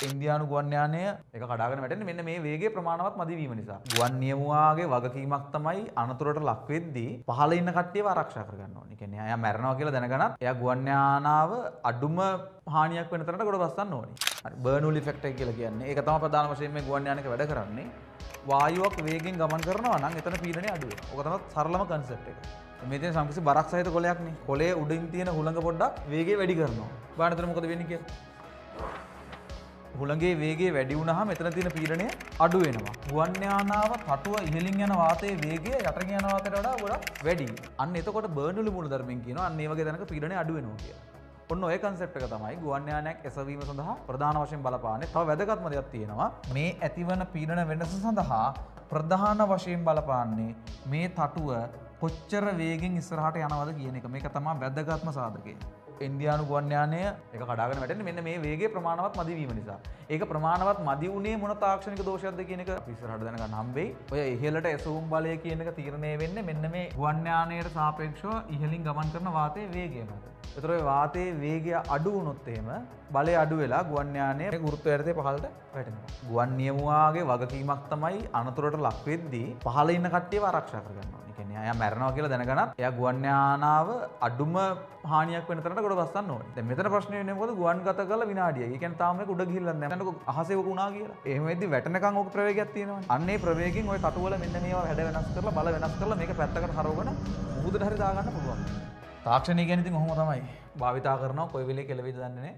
ඉන්දියානු ගුවන් යානය එක කඩාගෙන වැටෙන්නේ මෙන්න මේ වේගයේ ප්‍රමාණවත් මදි වීම නිසා. ගුවන් නියමුවාගේ වගකීමක් තමයි අනතුරට ලක් වෙද්දී පහළ ඉන්න කට්ටියව ආරක්ෂා කරගන්න ඕනේ. ඒ කියන්නේ එයා මැරෙනවා කියලා දැනගනත් එයා ගුවන් යානාව අඩුම හානියක් වෙන තරමට ගොඩ බස්සන්න ඕනේ. හරි බර්නූල් ඉෆෙක්ට් එක කියලා කියන්නේ. ඒක තමයි ප්‍රධාන වශයෙන් මේ ගුවන් යානයක වැඩ කරන්නේ. වායුවක් වේගෙන් ගමන් කරනවා නම් එතන පීඩනය අඩු වෙනවා. ඕක තමයි සරලම කන්සෙප්ට් එක. මේ තියෙන සම්කිසි බරක් සහිත කොලයක්නේ. කොලේ උඩින් තියෙන හුළඟ පොඩ්ඩක් වේගය වැඩි කරනවා. බලන්න එතන මොකද වෙන්නේ කියලා. හුළඟේ වේගය වැඩි වුණාම එතන තියෙන පීඩනය අඩු වෙනවා. ගුවන් යානාව තටුව ඉහළින් යන වාතයේ වේගය යටින් යන වාතයට වඩා ගොඩක් වැඩි. අන්න එතකොට බර්නූලි මූලධර්මයෙන් කියනවා අන්න ඒ වගේ තැනක පීඩනය අඩු වෙනවා කියලා. ඔන්න ඔය කන්සෙප්ට් එක තමයි ගුවන් යානයක් එසවීම සඳහා ප්‍රධාන වශයෙන් බලපාන්නේ. තව වැදගත්ම දෙයක් තියෙනවා. මේ ඇතිවන පීඩන වෙනස සඳහා ප්‍රධාන වශයෙන් බලපාන්නේ මේ තටුව කොච්චර වේගෙන් ඉස්සරහට යනවද කියන එක. මේක තමයි වැදගත්ම සාධකය. ඉන්දියානු ගුවන් යානය එක කඩාගෙන වැටෙන්නේ මෙන්න මේ වේගයේ ප්‍රමාණවත් මදි වීම නිසා. ඒක ප්‍රමාණවත් මදි වුණේ මොන තාක්ෂණික දෝෂයක්ද කියන එක අපි ඉස්සරහට දැනගන්න හම්බෙයි. ඔය ඉහළට එසවුම් බලය කියන එක තීරණය වෙන්නේ මෙන්න මේ ගුවන් යානයට සාපේක්ෂව ඉහළින් ගමන් කරන වාතයේ වේගය මත. ඒතර ඔය වාතයේ වේගය අඩු වුණොත් එහෙම බලය අඩු වෙලා ගුවන් යානයේ ගුරුත්වය යටතේ පහළට වැටෙනවා. ගුවන් නියමුවාගේ වගකීමක් තමයි අනතුරට ලක් වෙද්දී පහළ ඉන්න කට්ටියව ආරක්ෂා කරගන්න ඕනේ. ඒ කියන්නේ එයා මැරෙනවා කියලා දැනගනත් එයා ගුවන් යානාව අඩුම හානියක් වෙන තරමට ගොඩ බස්සන්න ඕනේ. දැන් මෙතන ප්‍රශ්නේ වෙන්නේ මොකද? ගුවන් ගත කරලා විනාඩියයි. ඒ කියන්නේ තාම මේක උඩ ගිහිල්ලා නැහැ. දැන් අහසේ වුණා කියලා. එහෙම වෙද්දි වැටෙනකන් ඕක ප්‍රවේගයක් තියෙනවනේ. අන්න ඒ ප්‍රවේගයෙන් ওই තටුවල මෙන්න මේවා හැඩ වෙනස් කරලා බල වෙනස් කරලා මේක පැත්තකට හරවගෙන මුහුදට හරි දාගන්න පුළුවන්. තාක්ෂණය කියන්නේ ඉතින් ඔහොම තමයි. භාවිතා කරනවා කොයි වෙලේ කෙලවෙයිද දන්නේ නැහැ.